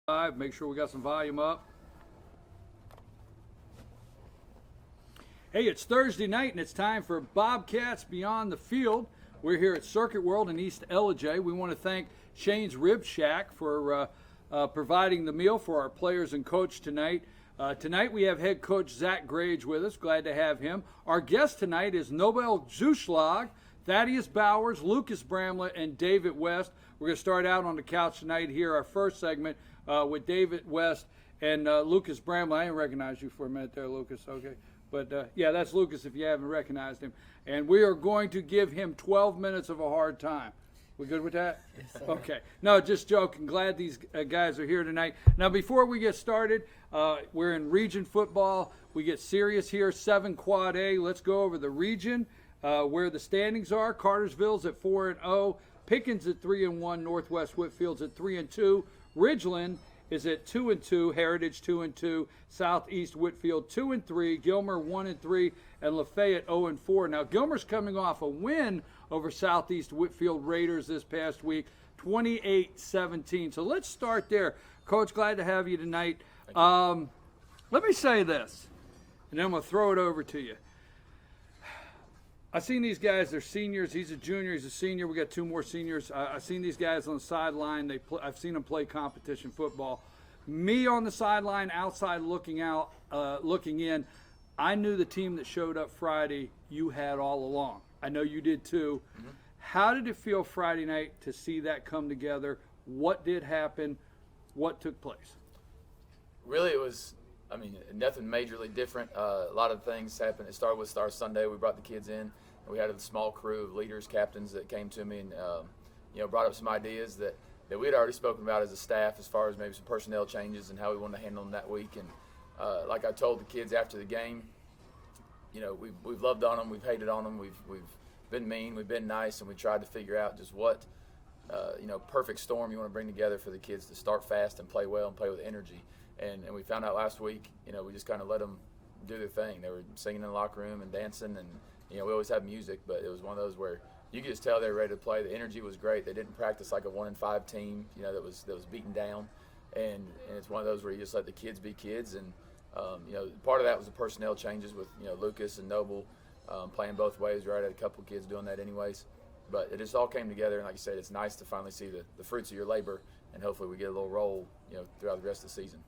Live. Make sure we got some volume up. Hey, it's Thursday night and it's time for Bobcats Beyond the Field. We're here at Circuit World in East Ellijay. We want to thank Shane's Rib Shack for providing the meal for our players and coach tonight. Tonight we have head coach Zach Grage with us. Glad to have him. Our guest tonight is Nobel Zuschlag, Thaddeus Bowers, Lucas Bramlett, and David West. We're going to start out on the couch tonight here, our first segment with David West and Lucas Bramlett. I didn't recognize you for a minute there, Lucas. Okay. But, yeah, that's Lucas if you haven't recognized him. And we are going to give him 12 minutes of a hard time. We good with that? Yes, sir. Okay. No, just joking. Glad these guys are here tonight. Now, before we get started, we're in region football. We get serious here, 7 Quad A. Let's go over the region where the standings are. Cartersville's at 4-0. Pickens at 3-1. Northwest Whitfield's at 3-2. Ridgeland is at 2-2, Heritage 2-2, Southeast Whitfield 2-3, Gilmer 1-3, and Lafayette 0-4. Now Gilmer's coming off a win over Southeast Whitfield Raiders this past week, 28-17. So let's start there. Coach, glad to have you tonight. Let me say this, and then I'm going to throw it over to you. I've seen these guys, they're seniors. He's a junior, he's a senior. We got 2 more seniors. I've seen these guys on the sideline. I've seen them play competition football. Me on the sideline, outside looking in, I knew the team that showed up Friday you had all along. I know you did too. Mm-hmm. How did it feel Friday night to see that come together? What did happen? What took place? Really, it was, nothing majorly different. A lot of things happened. It started with Star Sunday. We brought the kids in. And we had a small crew of leaders, captains that came to me and brought up some ideas that we had already spoken about as a staff, as far as maybe some personnel changes and how we wanted to handle them that week. And like I told the kids after the game, we've loved on them, we've hated on them, we've been mean, we've been nice, and we tried to figure out just what perfect storm you want to bring together for the kids to start fast and play well and play with energy. And we found out last week, we just kind of let them do their thing. They were singing in the locker room and dancing, and we always have music, but it was one of those where you could just tell they were ready to play. The energy was great. They didn't practice like a 1-5 team, that was beaten down, and it's one of those where you just let the kids be kids. And part of that was the personnel changes with Lucas and Noble playing both ways. Right, had a couple kids doing that anyways, but it just all came together. And like you said, it's nice to finally see the fruits of your labor, and hopefully we get a little roll throughout the rest of the season.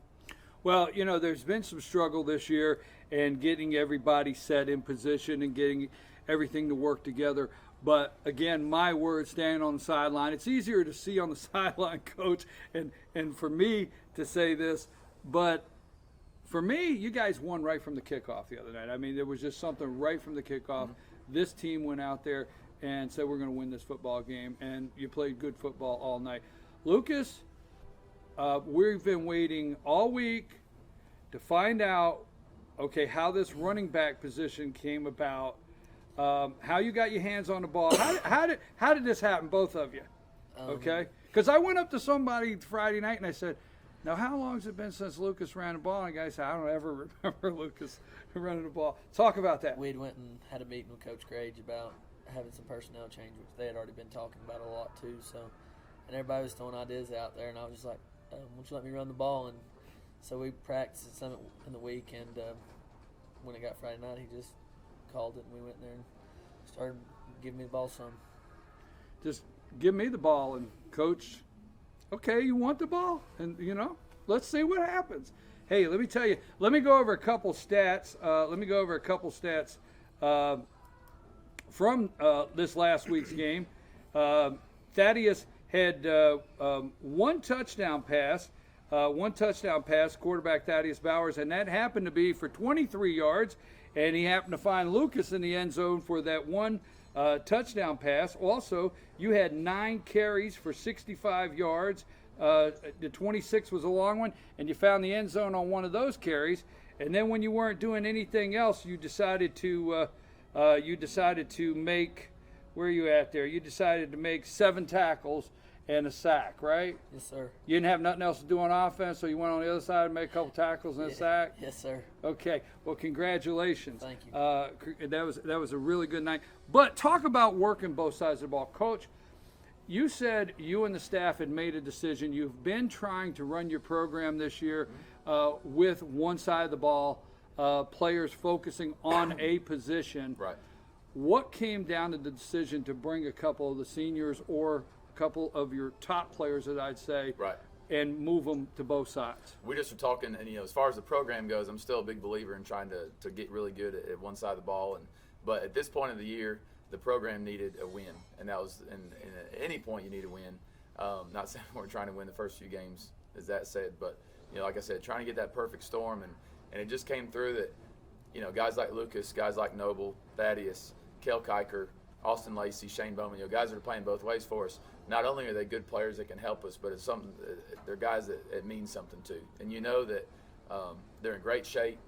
Well, there's been some struggle this year and getting everybody set in position and getting everything to work together. But, again, my word, standing on the sideline, it's easier to see on the sideline, Coach, and for me to say this. But for me, you guys won right from the kickoff the other night. There was just something right from the kickoff. Mm-hmm. This team went out there and said we're going to win this football game, and you played good football all night. Lucas, we've been waiting all week to find out, okay, how this running back position came about, how you got your hands on the ball. How did this happen, both of you? Okay? Because I went up to somebody Friday night and I said, now how long has it been since Lucas ran the ball? And the guy said, I don't ever remember Lucas running the ball. Talk about that. We'd went and had a meeting with Coach Grage about having some personnel change, which they had already been talking about a lot too. So, and everybody was throwing ideas out there, and I was just like, won't you let me run the ball? And so we practiced some in the week, and when it got Friday night, he just called it, and we went in there and started giving me the ball some. Just give me the ball, and Coach, okay, you want the ball? And, let's see what happens. Hey, let me tell you, let me go over a couple stats. From this last week's game. Thaddeus had one touchdown pass, quarterback Thaddeus Bowers, and that happened to be for 23 yards, and he happened to find Lucas in the end zone for that one touchdown pass. Also, you had 9 carries for 65 yards. The 26 was a long one, and you found the end zone on one of those carries. And then when you weren't doing anything else, you decided to make, where are you at there? You decided to make 7 tackles and a sack, right? Yes, sir. You didn't have nothing else to do on offense, so you went on the other side and made a couple tackles and a sack? Yes, sir. Okay. Well, congratulations. Thank you. That was a really good night. But talk about working both sides of the ball. Coach, You said you and the staff had made a decision. You've been trying to run your program this year with one side of the ball, players focusing on a position. Right. What came down to the decision to bring a couple of the seniors or a couple of your top players, that I'd say, Right. and move them to both sides? We just were talking, and as far as the program goes, I'm still a big believer in trying to get really good at one side of the ball. But at this point of the year, the program needed a win, and that was in at any point you need a win. Not saying we're trying to win the first few games, as that said, but like I said, trying to get that perfect storm, and it just came through that guys like Lucas, guys like Noble, Thaddeus, Kel Kiker, Austin Lacey, Shane Bowman, guys that are playing both ways for us. Not only are they good players that can help us, but it's something. They're guys that it means something to, and that they're in great shape.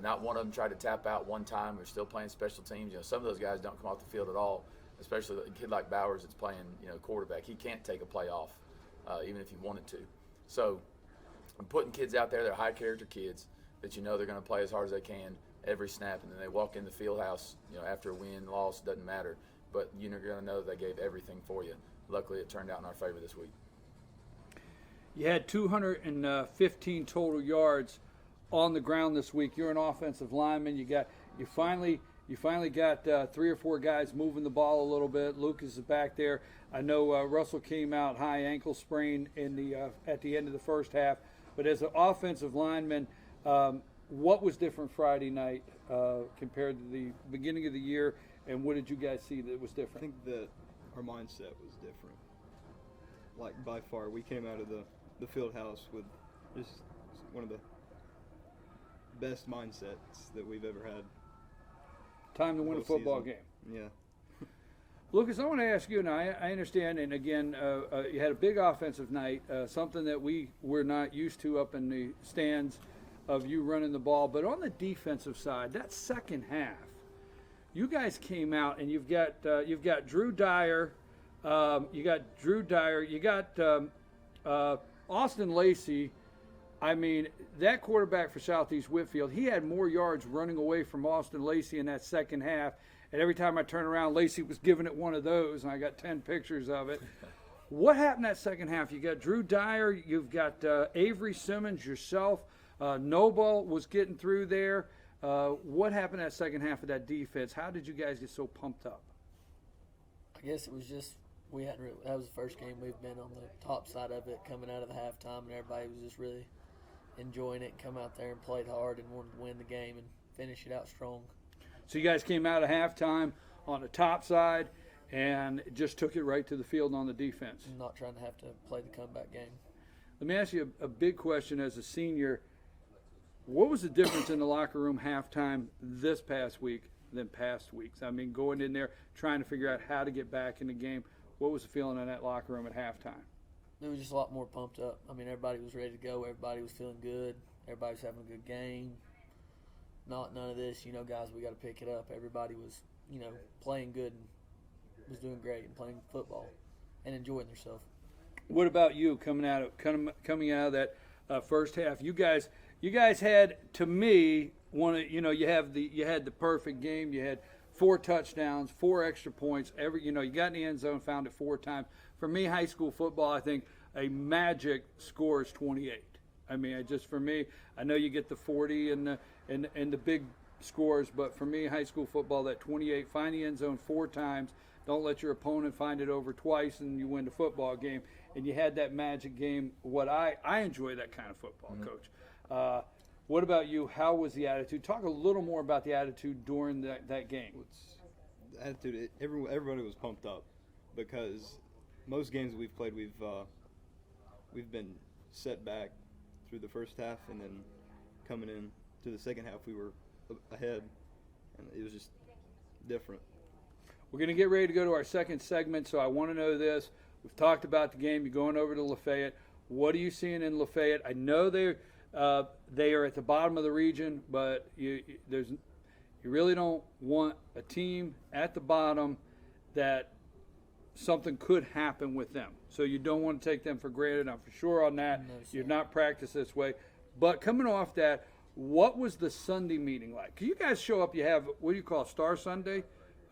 Not one of them tried to tap out one time. We're still playing special teams. Some of those guys don't come off the field at all, especially a kid like Bowers that's playing quarterback. He can't take a play off, even if he wanted to. So I'm putting kids out there that are high character kids that they're going to play as hard as they can every snap, and then they walk in the field house, after a win, loss, doesn't matter. But you're going to know that they gave everything for you. Luckily, it turned out in our favor this week. You had 215 total yards on the ground this week. You're an offensive lineman. You finally got 3 or 4 guys moving the ball a little bit. Lucas is back there. I know Russell came out high ankle sprain at the end of the first half. But as an offensive lineman, what was different Friday night compared to the beginning of the year, and what did you guys see that was different? I think that our mindset was different. Like, by far, we came out of the field house with just one of the best mindsets that we've ever had. Time to win a football game. Yeah. Lucas, I want to ask you, now I understand, and again, you had a big offensive night, something that we're not used to up in the stands of you running the ball. But on the defensive side, that second half, you guys came out and you've got Drew Dyer, you got Austin Lacey. I mean, that quarterback for Southeast Whitfield, he had more yards running away from Austin Lacey in that second half. And every time I turn around, Lacey was giving it one of those, and I got 10 pictures of it. What happened that second half? You got Drew Dyer, you've got Avery Simmons, yourself. Noble was getting through there. What happened that second half of that defense? How did you guys get so pumped up? I guess it was just that was the first game we've been on the top side of it, coming out of the halftime, and everybody was just really enjoying it, come out there and played hard and wanted to win the game and finish it out strong. So you guys came out of halftime on the top side and just took it right to the field on the defense. I'm not trying to have to play the comeback game. Let me ask you a big question as a senior. What was the difference in the locker room halftime this past week than past weeks? I mean, going in there, trying to figure out how to get back in the game. What was the feeling in that locker room at halftime? It was just a lot more pumped up. I mean, everybody was ready to go. Everybody was feeling good. Everybody was having a good game. None of this, guys, we got to pick it up. Everybody was, playing good and was doing great and playing football and enjoying themselves. What about you coming out of that first half? You guys had, to me, you had the perfect game. You had 4 touchdowns, 4 extra points. You got in the end zone, found it 4 times. For me, high school football, I think a magic score is 28. I mean, for me, I know you get the 40 and the big scores, but for me, high school football, that 28, find the end zone 4 times, don't let your opponent find it over twice, and you win the football game. And you had that magic game. I enjoy that kind of football, Coach. What about you? How was the attitude? Talk a little more about the attitude during that game. The attitude, everybody was pumped up because most games we've played, we've been set back through the first half, and then coming in to the second half, we were ahead, and it was just different. We're going to get ready to go to our second segment, so I want to know this. We've talked about the game. You're going over to Lafayette. What are you seeing in Lafayette? I know they are at the bottom of the region, but you really don't want a team at the bottom that something could happen with them. So you don't want to take them for granted. I'm for sure on that. No, you're not practiced this way. But coming off that, what was the Sunday meeting like? You guys show up, you have, what do you call it, Star Sunday?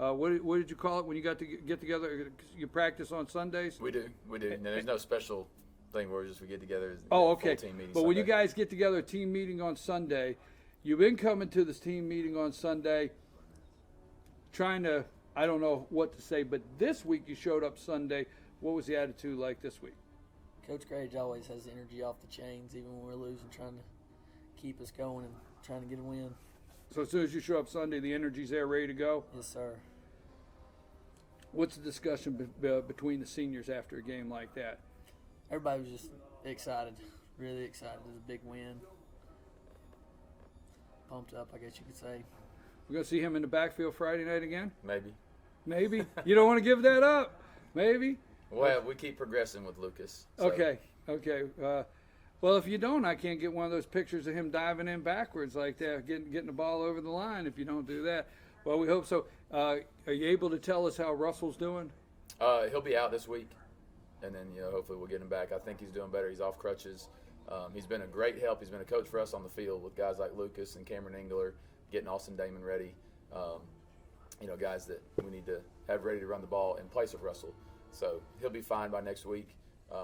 What did you call it when you got to get together? You practice on Sundays? We do. No, there's no special thing where we get together. Oh, okay. Full team meeting But when you Sunday. guys get together, a team meeting on Sunday, you've been coming to this team meeting on Sunday trying to, I don't know what to say, but this week you showed up Sunday. What was the attitude like this week? Coach Grage always has energy off the chains, even when we're losing, trying to keep us going and trying to get a win. So as soon as you show up Sunday, the energy's there, ready to go? Yes, sir. What's the discussion between the seniors after a game like that? Everybody was just excited, really excited. It was a big win. Pumped up, I guess you could say. We're going to see him in the backfield Friday night again? Maybe. Maybe. You don't want to give that up? Maybe? Well, we keep progressing with Lucas. So. Okay. Well, if you don't, I can't get one of those pictures of him diving in backwards like that, getting the ball over the line if you don't do that. Well, we hope so. Are you able to tell us how Russell's doing? He'll be out this week, and then hopefully we'll get him back. I think he's doing better. He's off crutches. He's been a great help. He's been a coach for us on the field with guys like Lucas and Cameron Engler, getting Austin Damon ready. Guys that we need to have ready to run the ball in place of Russell. So he'll be fine by next week.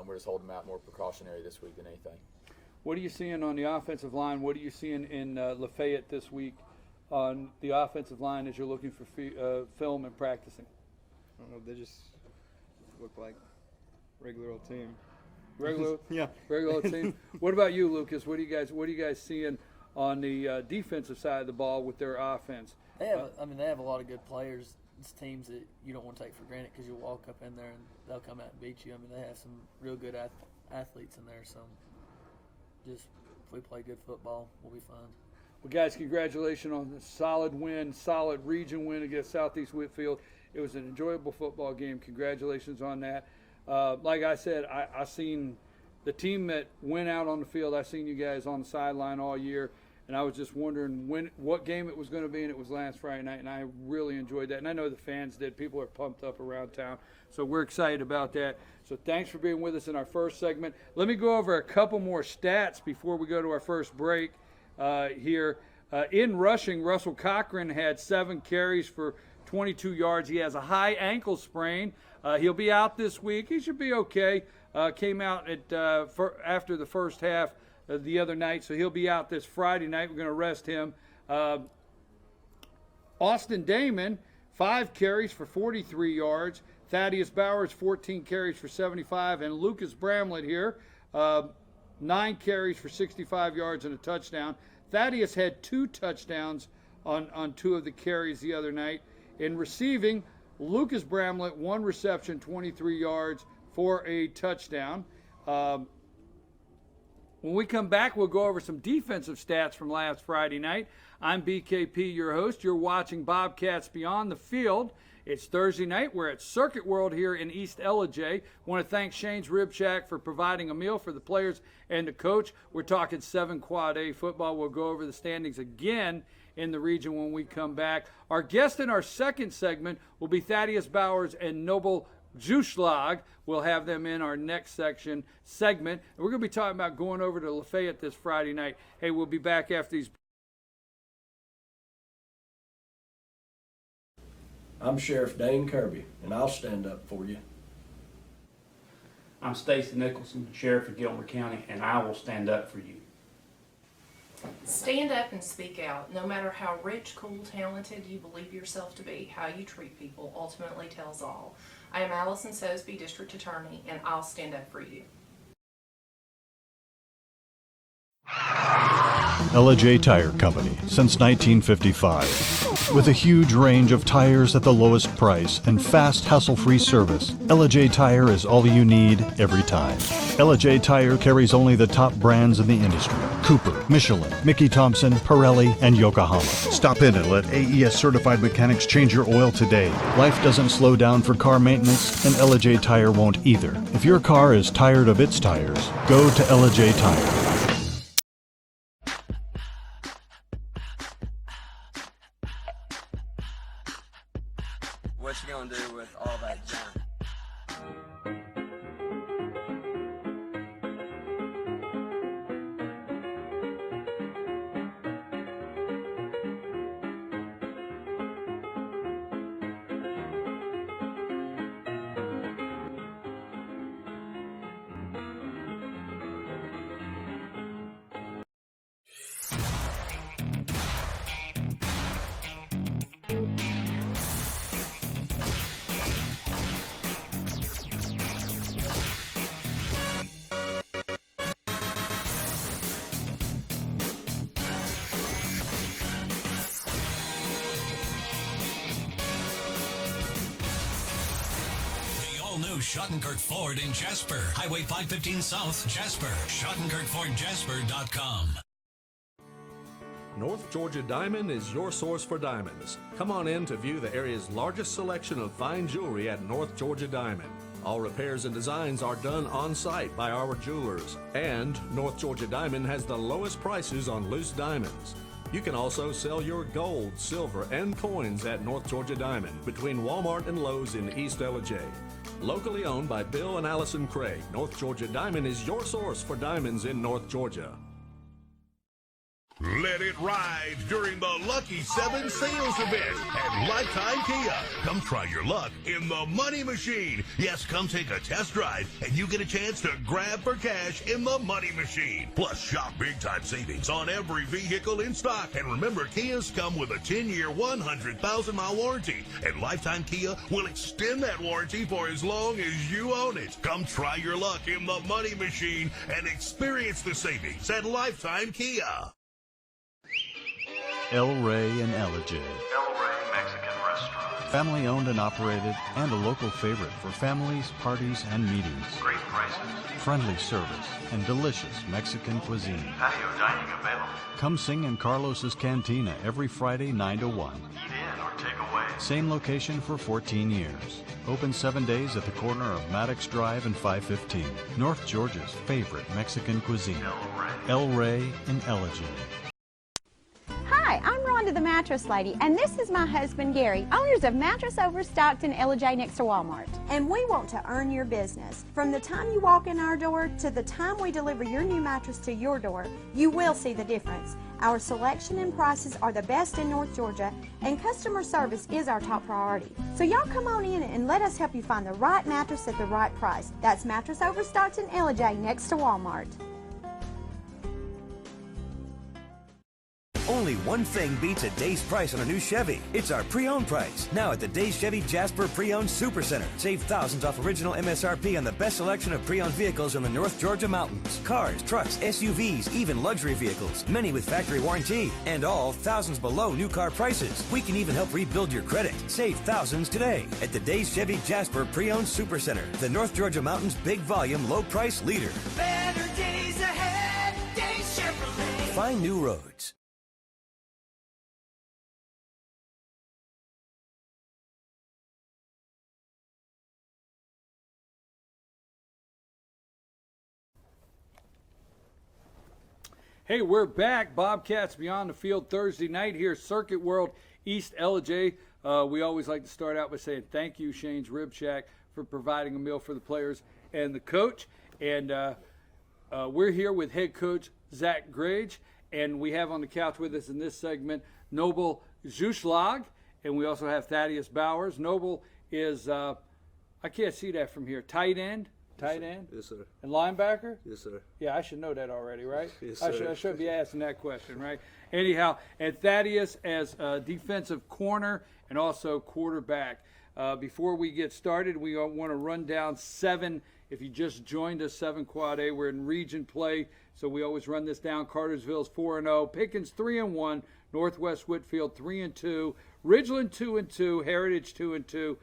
We're just holding him out more precautionary this week than anything. What are you seeing on the offensive line? What are you seeing in Lafayette this week on the offensive line as you're looking for film and practicing? I don't know. They just look like regular old team. Regular, Yeah. regular old team. What about you, Lucas? What are you guys seeing on the defensive side of the ball with their offense? They have, they have a lot of good players. It's teams that you don't want to take for granted because you'll walk up in there and they'll come out and beat you. They have some real good athletes in there. So just if we play good football, we'll be fine. Well, guys, congratulations on the solid win, solid region win against Southeast Whitfield. It was an enjoyable football game. Congratulations on that. Like I said, I seen the team that went out on the field. I seen you guys on the sideline all year, and I was just wondering what game it was going to be, and it was last Friday night, and I really enjoyed that. And I know the fans did. People are pumped up around town, so we're excited about that. So thanks for being with us in our first segment. Let me go over a couple more stats before we go to our first break here. In rushing, Russell Cochran had 7 carries for 22 yards. He has a high ankle sprain. He'll be out this week. He should be okay. Came out after the first half the other night, so he'll be out this Friday night. We're going to rest him. Austin Damon, 5 carries for 43 yards. Thaddeus Bowers, 14 carries for 75. And Lucas Bramlett here, 9 carries for 65 yards and a touchdown. Thaddeus had 2 touchdowns on 2 of the carries the other night. In receiving, Lucas Bramlett, 1 reception, 23 yards for a touchdown. When we come back, we'll go over some defensive stats from last Friday night. I'm BKP, your host. You're watching Bobcats Beyond the Field. It's Thursday night. We're at Circuit World here in East Ellijay. Want to thank Shane's Rib Shack for providing a meal for the players and the coach. We're talking 7 Quad A football. We'll go over the standings again in the region when we come back. Our guest in our second segment will be Thaddeus Bowers and Noble Juschlag. We'll have them in our next segment. And we're going to be talking about going over to Lafayette this Friday night. Hey, we'll be back after these. I'm Sheriff Dane Kirby, and I'll stand up for you. I'm Stacy Nicholson, Sheriff of Gilmer County, and I will stand up for you. Stand up and speak out. No matter how rich, cool, talented you believe yourself to be, how you treat people ultimately tells all. I am Allison Sosby, District Attorney, and I'll stand up for you. Ellijay Tire Company since 1955. With a huge range of tires at the lowest price and fast, hassle-free service, Ellijay Tire is all you need every time. Ellijay Tire carries only the top brands in the industry: Cooper, Michelin, Mickey Thompson, Pirelli, and Yokohama. Stop in and let AES certified mechanics change your oil today. Life doesn't slow down for car maintenance, and Ellijay Tire won't either. If your car is tired of its tires, go to Ellijay Tire. What you gonna do with all that junk? all-new Schottenkirk Ford in Jasper. Highway 515 South, Jasper. SchottenkirkFordJasper.com. North Georgia Diamond is your source for diamonds. Come on in to view the area's largest selection of fine jewelry at North Georgia Diamond. All repairs and designs are done on-site by our jewelers. And North Georgia Diamond has the lowest prices on loose diamonds. You can also sell your gold, silver, and coins at North Georgia Diamond between Walmart and Lowe's in East Ellijay. Locally owned by Bill and Allison Craig, North Georgia Diamond is your source for diamonds in North Georgia. Let it ride during the Lucky 7 sales event at Lifetime Kia. Come try your luck in the Money Machine. Yes, come take a test drive and you get a chance to grab for cash in the Money Machine. Plus, shop big-time savings on every vehicle in stock. And remember, Kias come with a 10-year, 100,000-mile warranty. And Lifetime Kia will extend that warranty for as long as you own it. Come try your luck in the Money Machine and experience the savings at Lifetime Kia. El Rey in Ellijay. El Rey Mexican Restaurant. Family owned and operated and a local favorite for families, parties, and meetings. Great prices. Friendly service and delicious Mexican cuisine. Patio dining available. Come sing in Carlos's Cantina every Friday 9 to 1. Eat in or take away. Same location for 14 years. Open 7 days at the corner of Maddox Drive and 515. North Georgia's favorite Mexican cuisine. El Rey in Ellijay. Hi, I'm Rhonda the Mattress Lady, and this is my husband Gary, owners of Mattress Overstocked in Ellijay next to Walmart. And we want to earn your business. From the time you walk in our door to the time we deliver your new mattress to your door, you will see the difference. Our selection and prices are the best in North Georgia, and customer service is our top priority. So y'all come on in and let us help you find the right mattress at the right price. That's Mattress Overstocked in Ellijay next to Walmart. Only one thing beats a day's price on a new Chevy. It's our pre-owned price. Now at the Days Chevy Jasper Pre-Owned Super Center. Save thousands off original MSRP on the best selection of pre-owned vehicles in the North Georgia mountains. Cars, trucks, SUVs, even luxury vehicles. Many with factory warranty. And all thousands below new car prices. We can even help rebuild your credit. Save thousands today at the Days Chevy Jasper Pre-Owned Super Center. The North Georgia mountains big volume, low price leader. Better days ahead. Days Chevrolet. Find new roads. Hey, we're back. Bobcats Beyond the Field Thursday night here, Circuit World, East Ellijay. We always like to start out by saying thank you, Shane's Rib Shack, for providing a meal for the players and the coach. And we're here with head coach Zach Grage, and we have on the couch with us in this segment Noble Zuschlag, and we also have Thaddeus Bowers. Noble is, I can't see that from here, tight end. Tight end? Yes, sir. And linebacker? Yes, sir. Yeah, I should know that already, right? Yes, sir. I should be asking that question, right? Anyhow, and Thaddeus as defensive corner and also quarterback. Before we get started, we want to run down 7. If you just joined us, 7 Quad A. We're in region play, so we always run this down. Cartersville's 4-0, Pickens 3-1, Northwest Whitfield 3-2, Ridgeland 2-2, Heritage 2-2.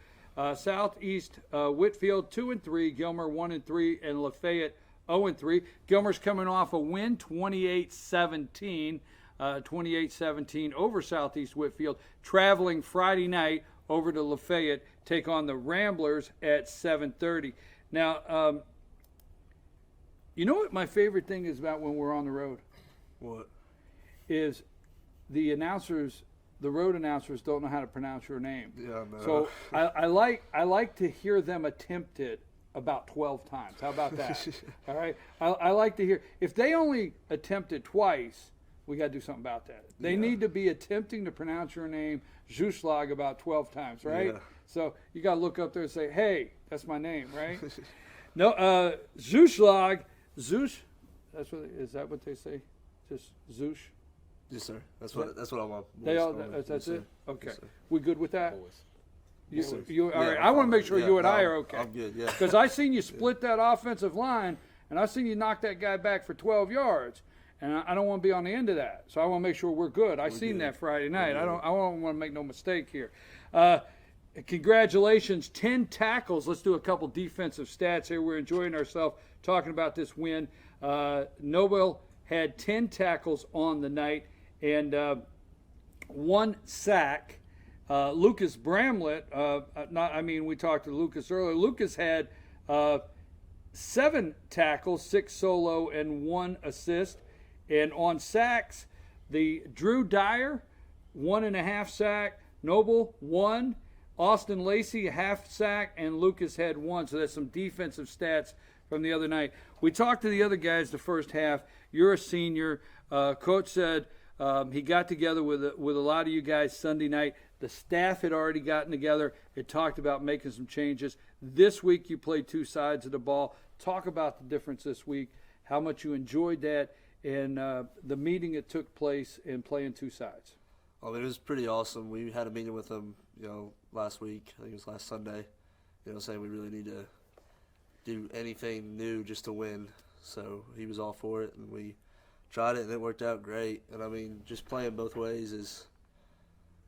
Southeast Whitfield 2-3, Gilmer 1-3, and Lafayette 0-3. Gilmer's coming off a win, 28-17 over Southeast Whitfield. Traveling Friday night over to Lafayette, take on the Ramblers at 7:30. Now, you know what my favorite thing is about when we're on the road? What? Is the announcers. The road announcers don't know how to pronounce your name. Yeah, I know. So I like to hear them attempt it about 12 times. How about that? All right. I like to hear. If they only attempt it twice, we got to do something about that. They need to be attempting to pronounce your name, Zuschlag, about 12 times, right? Yeah. So you got to look up there and say, hey, that's my name, right? No, Zuschlag, Zusch. Is that what they say? Just Zusch. Yes, sir. That's what I want. They all. That's it. Okay. Yes, We good with that? Yes, sir. All right. Yeah, I want to make sure you and I are okay. I'm good. Yeah. Because I seen you split that offensive line, and I seen you knock that guy back for 12 yards, and I don't want to be on the end of that. So I want to make sure we're good. I seen that Friday night. I don't want to make no mistake here. Congratulations, 10 tackles. Let's do a couple defensive stats here. We're enjoying ourselves talking about this win. Noble had 10 tackles on the night and 1 sack. Lucas Bramlett, we talked to Lucas earlier. Lucas had 7 tackles, 6 solo, and 1 assist. And on sacks, the Drew Dyer, 1.5 sack, Noble, 1, Austin Lacey, 1/2 sack, and Lucas had 1. So that's some defensive stats from the other night. We talked to the other guys the first half. You're a senior. Coach said he got together with a lot of you guys Sunday night. The staff had already gotten together. It talked about making some changes. This week you played 2 sides of the ball. Talk about the difference this week, how much you enjoyed that, and the meeting that took place in playing 2 sides. I mean, it was pretty awesome. We had a meeting with them, last week. I think it was last Sunday. Saying we really need to do anything new just to win. So he was all for it, and we tried it, and it worked out great. And I mean, just playing both ways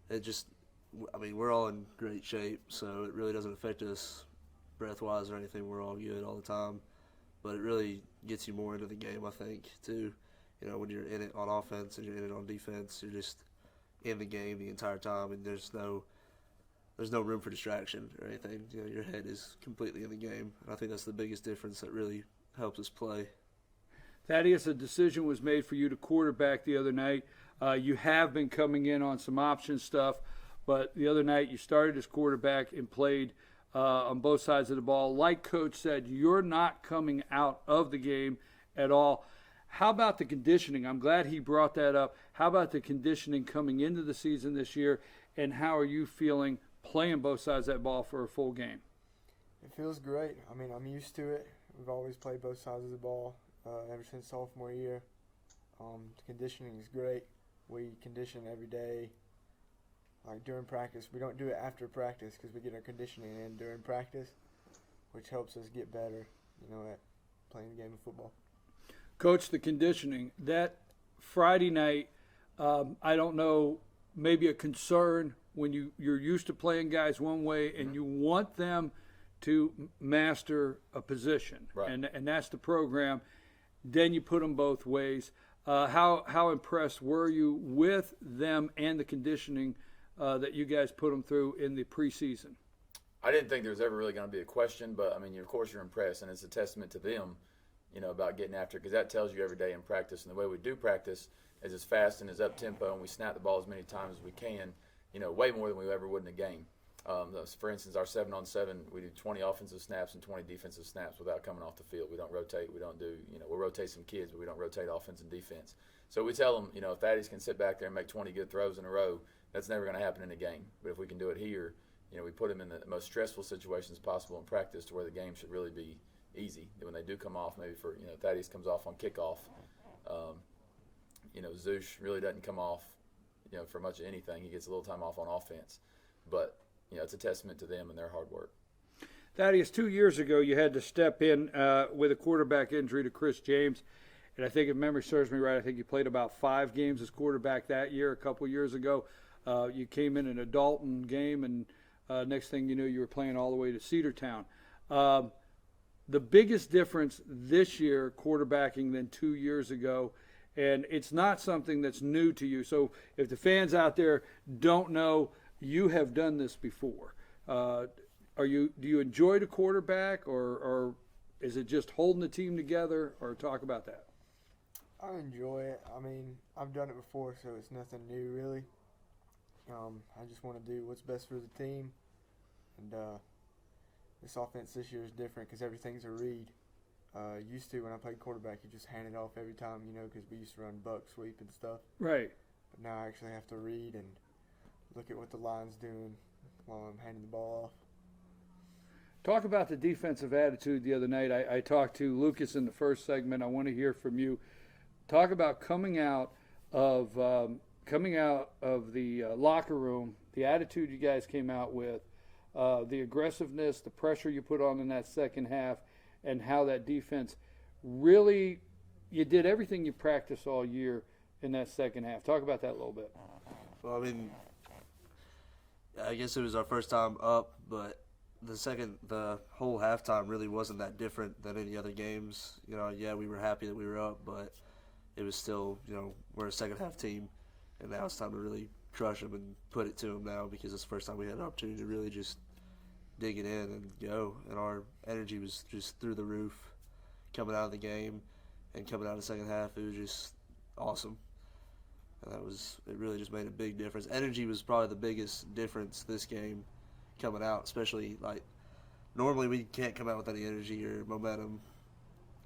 we're all in great shape, so it really doesn't affect us breath-wise or anything. We're all good all the time. But it really gets you more into the game, I think, too. When you're in it on offense and you're in it on defense, you're just in the game the entire time, and there's no room for distraction or anything. Your head is completely in the game, and I think that's the biggest difference that really helps us play. Thaddeus, a decision was made for you to quarterback the other night. You have been coming in on some option stuff, but the other night you started as quarterback and played on both sides of the ball. Like Coach said, you're not coming out of the game at all. How about the conditioning? I'm glad he brought that up. How about the conditioning coming into the season this year, and how are you feeling playing both sides of that ball for a full game? It feels great. I mean, I'm used to it. We've always played both sides of the ball ever since sophomore year. The conditioning is great. We condition every day. Like during practice, we don't do it after practice because we get our conditioning in during practice, which helps us get better, at playing the game of football. Coach, the conditioning, that Friday night, I don't know, maybe a concern when you're used to playing guys one way and you want them to master a position, right. and that's the program. Then you put them both ways. How impressed were you with them and the conditioning that you guys put them through in the preseason? I didn't think there was ever really going to be a question, but I mean, of course you're impressed, and it's a testament to them, about getting after it, because that tells you every day in practice. And the way we do practice is as fast and as up tempo, and we snap the ball as many times as we can, way more than we ever would in a game. For instance, our 7-on-7, we do 20 offensive snaps and 20 defensive snaps without coming off the field. We don't rotate. We don't do, we'll rotate some kids, but we don't rotate offense and defense. So we tell them, if Thaddeus can sit back there and make 20 good throws in a row, that's never going to happen in a game. But if we can do it here, we put them in the most stressful situations possible in practice to where the game should really be easy. When they do come off, maybe for, Thaddeus comes off on kickoff, Zeush really doesn't come off, for much of anything. He gets a little time off on offense. But, it's a testament to them and their hard work. Thaddeus, 2 years ago you had to step in with a quarterback injury to Chris James. And I think if memory serves me right, I think you played about 5 games as quarterback that year. A couple years ago, you came in a Dalton game, and next thing you knew, you were playing all the way to Cedartown. The biggest difference this year, quarterbacking, than 2 years ago, and it's not something that's new to you. So if the fans out there don't know, you have done this before. Do you enjoy the quarterback, or is it just holding the team together, or talk about that? I enjoy it. I mean, I've done it before, so it's nothing new, really. I just want to do what's best for the team. And this offense this year is different because everything's a read. Used to, when I played quarterback, you just hand it off every time, because we used to run buck sweep and stuff. Right. But now I actually have to read and look at what the line's doing while I'm handing the ball off. Talk about the defensive attitude the other night. I talked to Lucas in the first segment. I want to hear from you. Talk about coming out of the locker room, the attitude you guys came out with, the aggressiveness, the pressure you put on in that second half, and how that defense really, you did everything you practiced all year in that second half. Talk about that a little bit. Well, I mean, I guess it was our first time up, but the whole halftime really wasn't that different than any other games. You know, yeah, we were happy that we were up, but it was still, you know, we're a second half team, and now it's time to really crush them and put it to them now, because it's the first time we had an opportunity to really just dig it in and go. And our energy was just through the roof coming out of the game and coming out of the second half. It was just awesome. And it really just made a big difference. Energy was probably the biggest difference this game coming out, especially like normally we can't come out with any energy or momentum.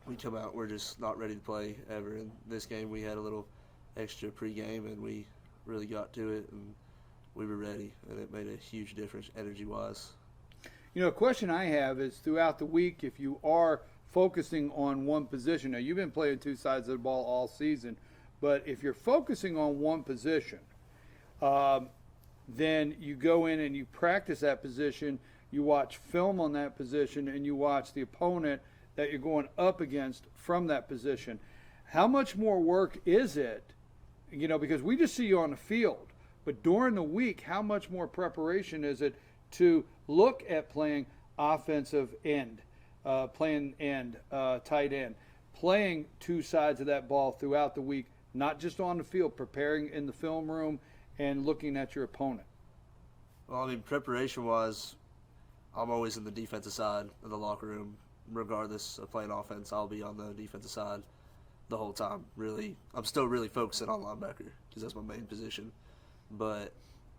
We come out, we're just not ready to play ever. In this game, we had a little extra pregame, and we really got to it, and we were ready, and it made a huge difference energy-wise. You know, a question I have is throughout the week, if you are focusing on one position, now you've been playing two sides of the ball all season, but if you're focusing on one position, then you go in and you practice that position, you watch film on that position, and you watch the opponent that you're going up against from that position. How much more work is it, you know, because we just see you on the field, but during the week, how much more preparation is it to look at playing offensive end, tight end, playing two sides of that ball throughout the week, not just on the field, preparing in the film room and looking at your opponent? Well, I mean, preparation-wise, I'm always in the defensive side of the locker room. Regardless of playing offense, I'll be on the defensive side the whole time. Really, I'm still really focusing on linebacker because that's my main position. But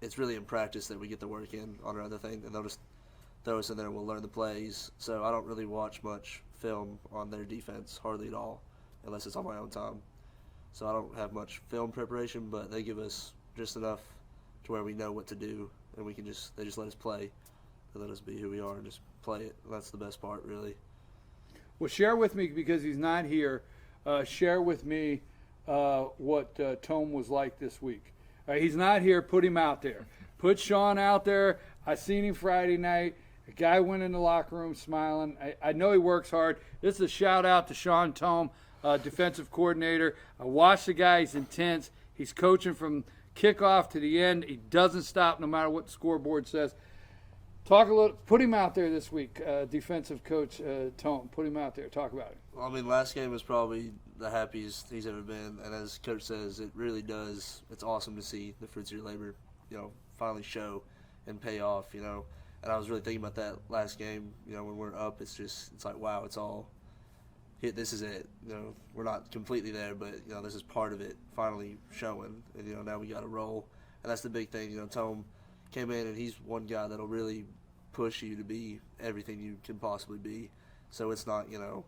it's really in practice that we get the work in on our other thing, and they'll just throw us in there and we'll learn the plays. So I don't really watch much film on their defense, hardly at all, unless it's on my own time. So I don't have much film preparation, but they give us just enough to where we know what to do, and they just let us play. They let us be who we are and just play it. That's the best part, really. Well, share with me, because he's not here, share with me what Tome was like this week. He's not here. Put him out there. Put Sean out there. I seen him Friday night. A guy went in the locker room smiling. I know he works hard. This is a shout out to Sean Tome, defensive coordinator. I watched the guy. He's intense. He's coaching from kickoff to the end. He doesn't stop no matter what the scoreboard says. Talk a little. Put him out there this week, defensive coach Tome. Put him out there. Talk about it. Well, I mean, last game was probably the happiest he's ever been, and as Coach says, it really does. It's awesome to see the fruits of your labor, you know, finally show and pay off, you know. And I was really thinking about that last game. You know, when we're up, it's like, wow, it's all hit. This is it. You know, we're not completely there, but you know, this is part of it finally showing, and you know, now we got to roll, and that's the big thing. You know, Tome came in, and he's one guy that'll really push you to be everything you can possibly be. So it's not, you know,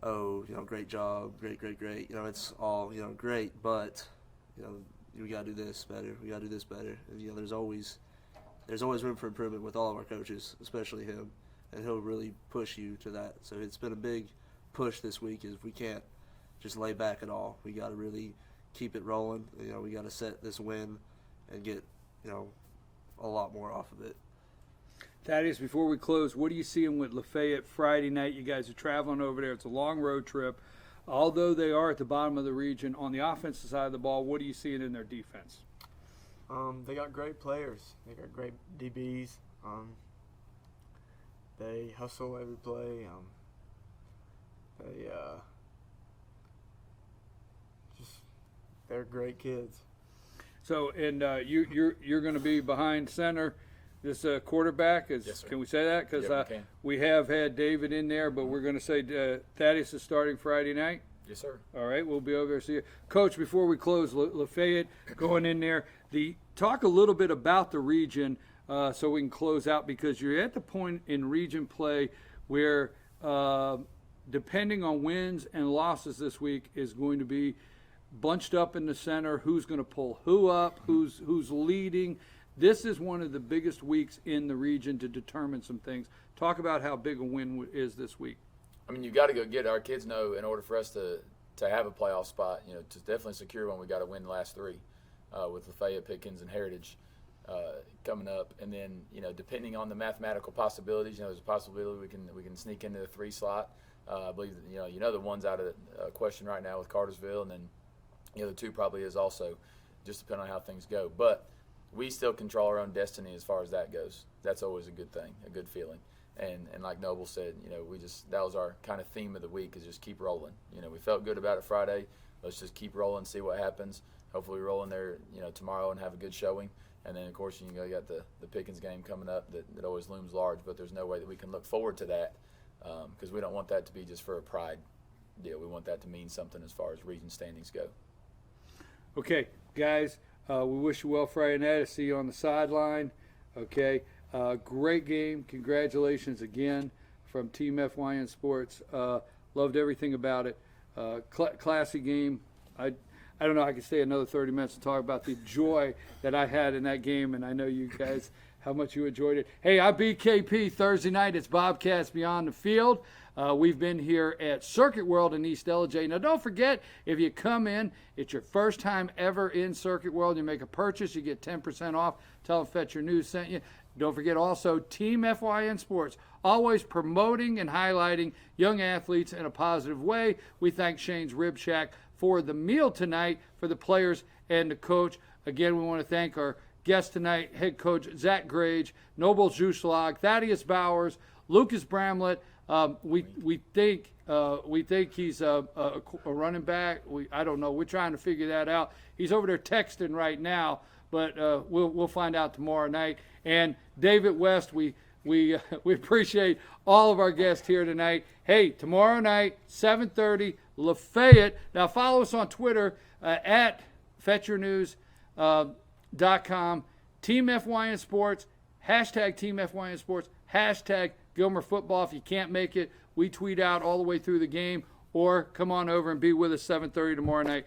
oh, you know, great job, great. You know, it's all, you know, great, but, you know, we got to do this better. We got to do this better. And, you know, there's always room for improvement with all of our coaches, especially him, and he'll really push you to that. So it's been a big push this week is we can't just lay back at all. We got to really keep it rolling. You know, we got to set this win and get, you know, a lot more off of it. Thaddeus, before we close, what are you seeing with Lafayette Friday night? You guys are traveling over there. It's a long road trip. Although they are at the bottom of the region, on the offensive side of the ball, what are you seeing in their defense? They got great players. They got great DBs. They hustle every play. They're great kids. So, and you're going to be behind center. This quarterback is. Yes, sir. Can we say that? Because Yeah, we have had David in there, but we're going to say Thaddeus is starting Friday night. Yes, sir. All right, we'll be over there. See you, Coach. Before we close, Lafayette going in there. Talk a little bit about the region, so we can close out, because you're at the point in region play where, depending on wins and losses this week, is going to be bunched up in the center. Who's going to pull who up? Who's leading? This is one of the biggest weeks in the region to determine some things. Talk about how big a win is this week. I mean, you got to go get our kids know in order for us to have a playoff spot. You know, to definitely secure one, we got to win the last three, with Lafayette, Pickens, and Heritage coming up. And then, you know, depending on the mathematical possibilities, you know, there's a possibility we can sneak into the 3 slot. I believe you know the one's out of question right now with Cartersville, and then the 2 probably is also, just depending on how things go. But we still control our own destiny as far as that goes. That's always a good thing, a good feeling. And like Noble said, that was our kind of theme of the week, is just keep rolling. We felt good about it Friday. Let's just keep rolling, see what happens. Hopefully we roll in there, tomorrow and have a good showing. And then, of course, you got the Pickens game coming up that always looms large, but there's no way that we can look forward to that because we don't want that to be just for a pride deal. We want that to mean something as far as region standings go. Okay, guys, we wish you well Friday night. I see you on the sideline. Okay, great game. Congratulations again from Team FYN Sports. Loved everything about it. Classy game. I don't know, I could stay another 30 minutes to talk about the joy that I had in that game, and I know you guys, how much you enjoyed it. Hey, I'm BKP. Thursday night, it's Bobcats Beyond the Field. We've been here at Circuit World in East LJ. Now, don't forget, if you come in, it's your first time ever in Circuit World, you make a purchase, you get 10% off. Tell them Fetch Your News sent you. Don't forget also Team FYN Sports, always promoting and highlighting young athletes in a positive way. We thank Shane's Rib Shack for the meal tonight for the players and the coach. Again, we want to thank our guest tonight, head coach Zach Grage, Noble Juslog, Thaddeus Bowers, Lucas Bramlett. We think he's a running back. I don't know. We're trying to figure that out. He's over there texting right now, but we'll find out tomorrow night. And David West, we appreciate all of our guests here tonight. Hey, tomorrow night, 7:30, Lafayette. Now follow us on Twitter at FetchYourNews.com. Team FYN Sports, hashtag Team FYN Sports, hashtag Gilmer Football. If you can't make it, we tweet out all the way through the game, or come on over and be with us 7:30 tomorrow night.